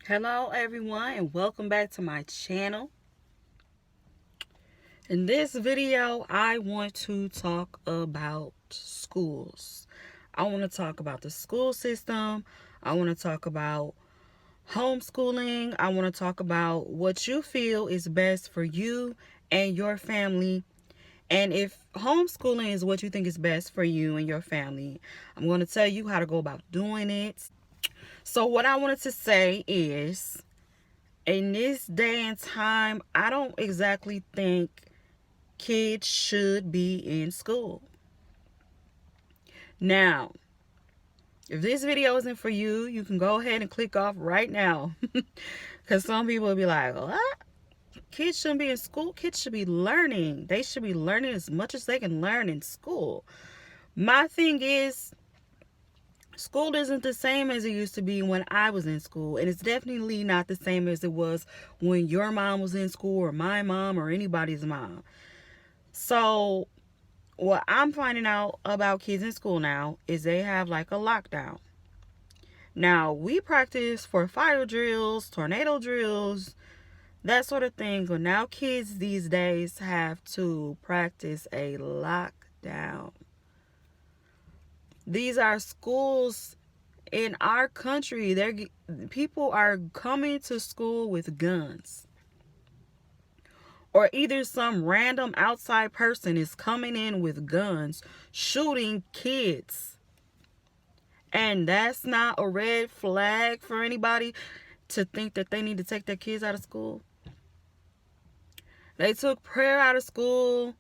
Hello everyone and welcome back to my channel. In this video I want to talk about schools. I want to talk about the school system. I want to talk about homeschooling. I want to talk about what you feel is best for you and your family. And if homeschooling is what you think is best for you and your family, I'm going to tell you how to go about doing it. So what I wanted to say is, in this day and time, I don't exactly think kids should be in school. Now, if this video isn't for you, you can go ahead and click off right now. Because some people will be like, what? Kids shouldn't be in school. Kids should be learning. They should be learning as much as they can learn in school. My thing is, school isn't the same as it used to be when I was in school. And it's definitely not the same as it was when your mom was in school or my mom or anybody's mom. So what I'm finding out about kids in school now is they have like a lockdown. Now, we practice for fire drills, tornado drills, that sort of thing. But now kids these days have to practice a lockdown. These are schools in our country. People are coming to school with guns. Or either some random outside person is coming in with guns, shooting kids. And that's not a red flag for anybody to think that they need to take their kids out of school. They took prayer out of school.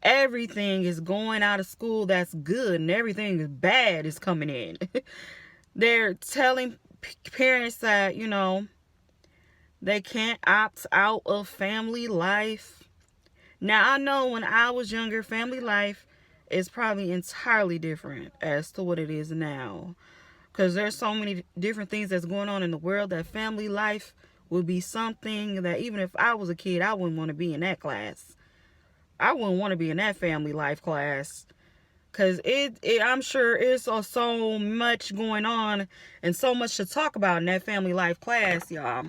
Everything is going out of school that's good, and everything is bad is coming in. They're telling parents that, they can't opt out of family life. Now, I know when I was younger, family life is probably entirely different as to what it is now. Because there's so many different things that's going on in the world that family life would be something that even if I was a kid, I wouldn't want to be in that class. I wouldn't want to be in that family life class. Because I'm sure it's so much going on and so much to talk about in that family life class, y'all.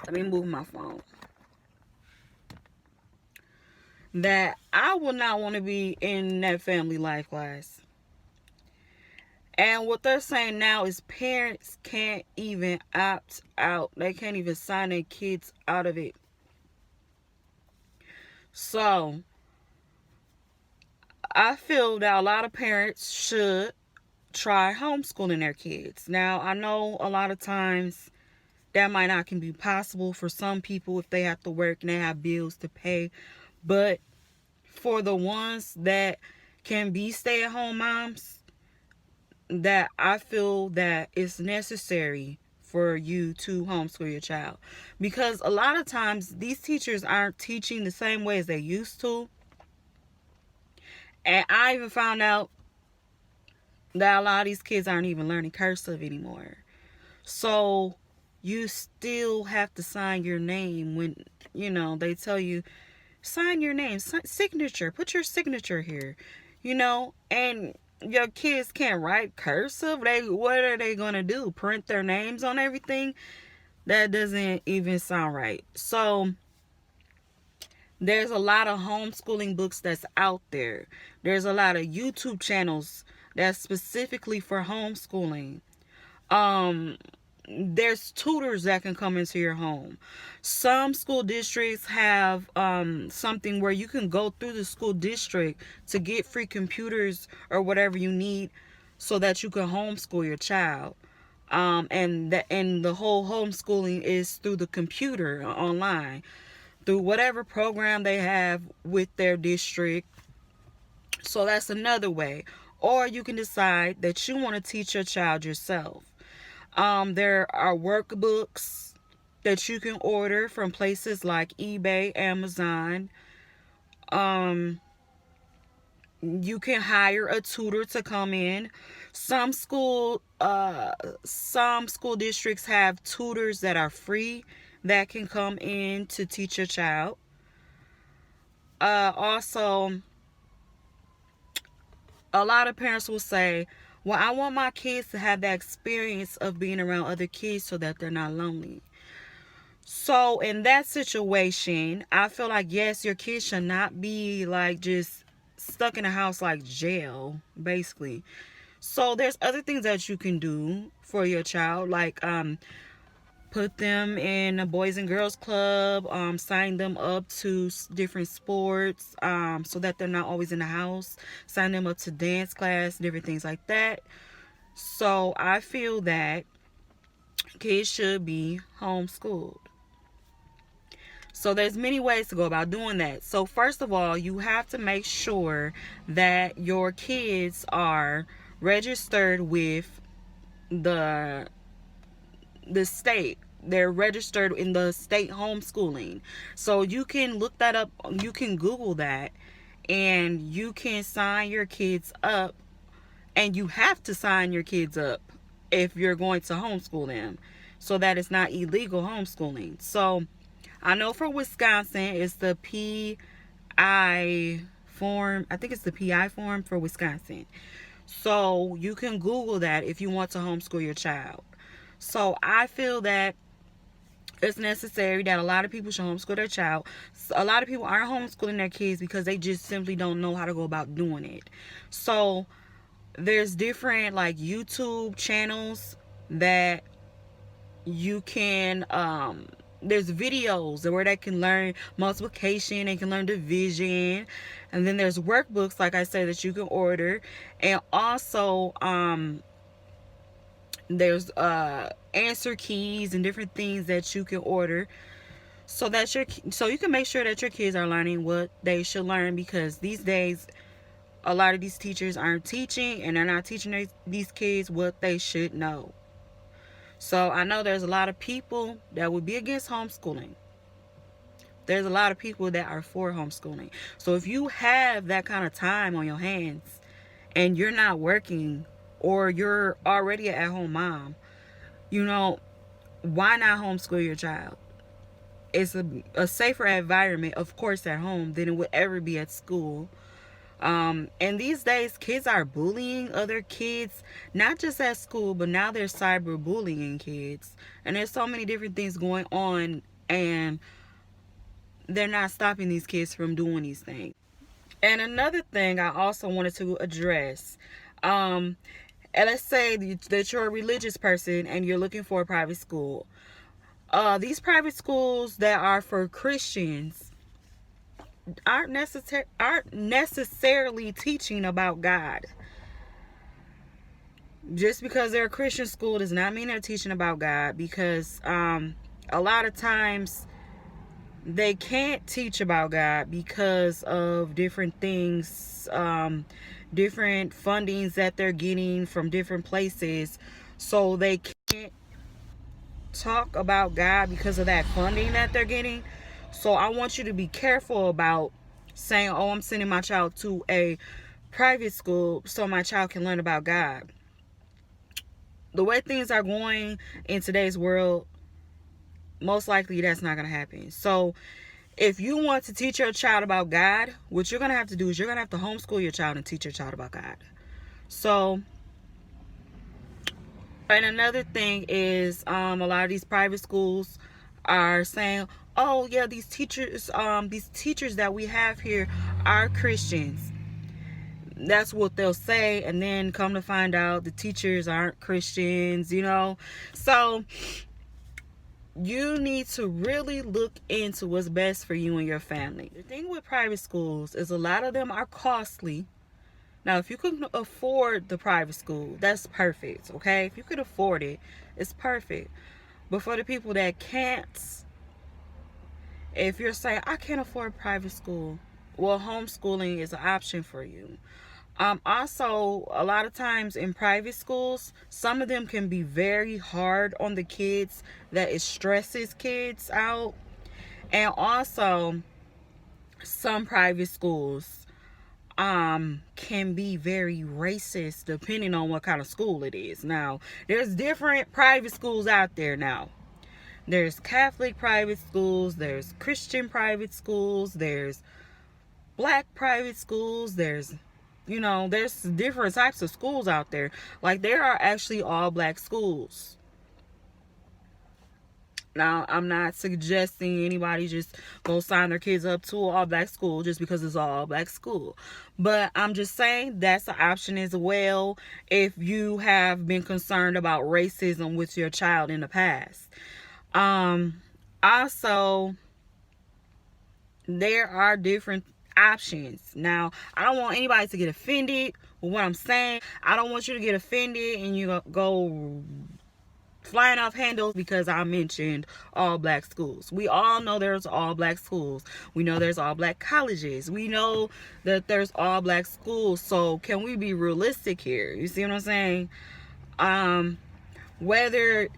Let me move my phone. That I would not want to be in that family life class. And what they're saying now is parents can't even opt out. They can't even sign their kids out of it. So, I feel that a lot of parents should try homeschooling their kids. Now, I know a lot of times that might not can be possible for some people if they have to work and they have bills to pay. But for the ones that can be stay-at-home moms, that I feel that it's necessary for you to homeschool your child. Because a lot of times these teachers aren't teaching the same way as they used to. And I even found out that a lot of these kids aren't even learning cursive anymore. So you still have to sign your name when, they tell you, sign your name, signature, put your signature here, and your kids can't write cursive. What are they going to do? Print their names on everything? That doesn't even sound right. So there's a lot of homeschooling books that's out there. There's a lot of YouTube channels that's specifically for homeschooling. There's tutors that can come into your home. Some school districts have something where you can go through the school district to get free computers or whatever you need so that you can homeschool your child. And the whole homeschooling is through the computer online, through whatever program they have with their district. So that's another way. Or you can decide that you want to teach your child yourself. There are workbooks that you can order from places like eBay, Amazon. You can hire a tutor to come in. Some school districts have tutors that are free that can come in to teach your child. Also, a lot of parents will say, Well, I want my kids to have that experience of being around other kids so that they're not lonely. So in that situation, I feel like, yes, your kids should not be like just stuck in a house like jail, basically. So there's other things that you can do for your child, like put them in a boys and girls club, sign them up to different sports, so that they're not always in the house, sign them up to dance class, different things like that. So I feel that kids should be homeschooled. So there's many ways to go about doing that. So first of all, you have to make sure that your kids are registered with the state. They're registered in the state homeschooling. So you can look that up, you can Google that, and you can sign your kids up, and you have to sign your kids up if you're going to homeschool them, so that it's not illegal homeschooling. So I know for Wisconsin, it's the PI form. I think it's the PI form for Wisconsin. So you can Google that if you want to homeschool your child. So I feel that it's necessary that a lot of people should homeschool their child. A lot of people aren't homeschooling their kids because they just simply don't know how to go about doing it. So there's different like YouTube channels that you can there's videos where they can learn multiplication, they can learn division, and then there's workbooks, like I said, that you can order. And also there's answer keys and different things that you can order, so that so you can make sure that your kids are learning what they should learn, because these days a lot of these teachers aren't teaching, and they're not teaching these kids what they should know. So I know there's a lot of people that would be against homeschooling. There's a lot of people that are for homeschooling. So if you have that kind of time on your hands and you're not working, or you're already an at-home mom, why not homeschool your child? It's a safer environment, of course, at home than it would ever be at school. And these days, kids are bullying other kids, not just at school, but now they're cyberbullying kids. And there's so many different things going on, and they're not stopping these kids from doing these things. And another thing I also wanted to address, and let's say that you're a religious person and you're looking for a private school. These private schools that are for Christians aren't necessarily teaching about God. Just because they're a Christian school does not mean they're teaching about God, because a lot of times they can't teach about God because of different things, different fundings that they're getting from different places. So they can't talk about God because of that funding that they're getting. So I want you to be careful about saying, oh, I'm sending my child to a private school so my child can learn about God. The way things are going in today's world, most likely that's not going to happen. So if you want to teach your child about God, what you're going to have to do is you're going to have to homeschool your child and teach your child about God. So, and another thing is, a lot of these private schools are saying, oh yeah, these teachers that we have here are Christians. That's what they'll say, and then come to find out the teachers aren't Christians, So you need to really look into what's best for you and your family. The thing with private schools is a lot of them are costly. Now, if you can afford the private school, that's perfect, okay? If you could afford it, it's perfect. But for the people that can't, if you're saying, I can't afford private school, well, homeschooling is an option for you. Also, a lot of times in private schools, some of them can be very hard on the kids, that it stresses kids out. And also, some private schools can be very racist depending on what kind of school it is. Now, there's different private schools out there now. There's Catholic private schools, there's Christian private schools, there's black private schools, there's you know, there's different types of schools out there. Like, there are actually all black schools. Now, I'm not suggesting anybody just go sign their kids up to all black school just because it's all black school. But I'm just saying that's an option as well if you have been concerned about racism with your child in the past. Also, there are different options. Now, I don't want anybody to get offended with what I'm saying. I don't want you to get offended and you go flying off handles because I mentioned all black schools. We all know there's all black schools. We know there's all black colleges. We know that there's all black schools. So can we be realistic here? You see what I'm saying? Whether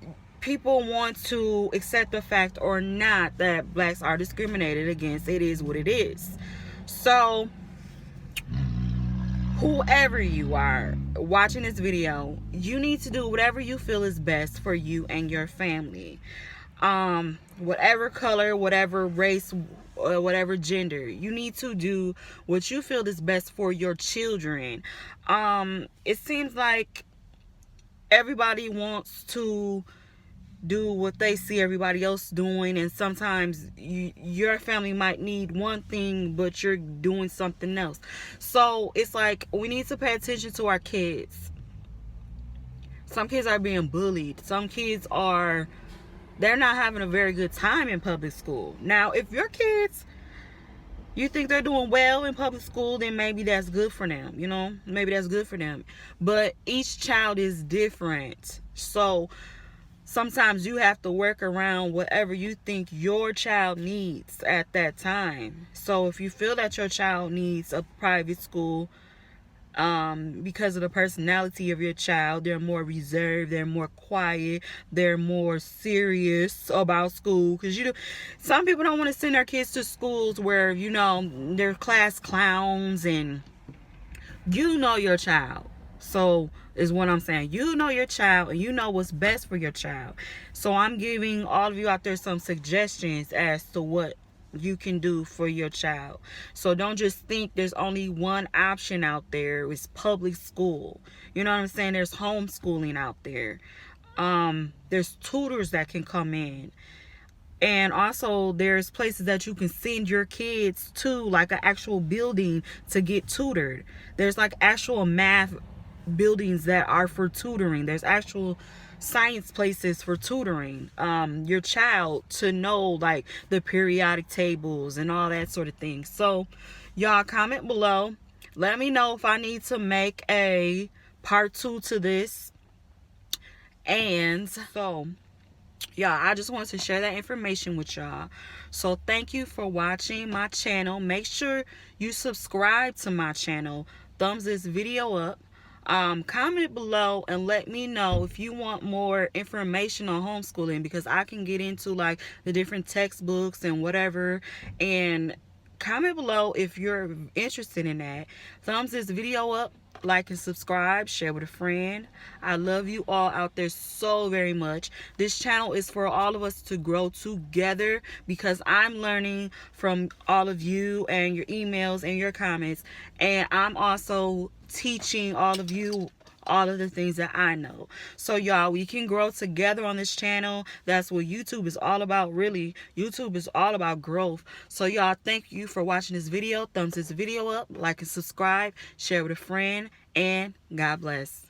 people want to accept the fact or not that blacks are discriminated against, it is what it is. So whoever you are watching this video, you need to do whatever you feel is best for you and your family. Whatever color, whatever race, or whatever gender, you need to do what you feel is best for your children. It seems like everybody wants to do what they see everybody else doing, and sometimes your family might need one thing but you're doing something else. So it's like we need to pay attention to our kids. Some kids are being bullied. Some kids they're not having a very good time in public school. Now, if your kids, you think they're doing well in public school, then maybe that's good for them, you know, maybe that's good for them. But each child is different, so sometimes you have to work around whatever you think your child needs at that time. So if you feel that your child needs a private school, because of the personality of your child, they're more reserved, they're more quiet, they're more serious about school. Because some people don't want to send their kids to schools where, you know, they're class clowns, and you know your child. So is what I'm saying. You know your child and you know what's best for your child. So I'm giving all of you out there some suggestions as to what you can do for your child. So don't just think there's only one option out there. It's public school. You know what I'm saying? There's homeschooling out there. There's tutors that can come in. And also there's places that you can send your kids to, like an actual building to get tutored. There's like actual math buildings that are for tutoring. There's actual science places for tutoring your child to know like the periodic tables and all that sort of thing. So y'all comment below, let me know if I need to make a part 2 to this. And so yeah, I just wanted to share that information with y'all. So thank you for watching my channel. Make sure you subscribe to my channel, thumbs this video up. Comment below and let me know if you want more information on homeschooling, because I can get into like the different textbooks and whatever. And comment below if you're interested in that. Thumbs this video up, like and subscribe, share with a friend. I love you all out there so very much. This channel is for all of us to grow together, because I'm learning from all of you and your emails and your comments, and I'm also teaching all of you all of the things that I know. So y'all, we can grow together on this channel. That's what YouTube is all about, really. YouTube is all about growth. So y'all, thank you for watching this video. Thumbs this video up, like and subscribe, share with a friend, and God bless.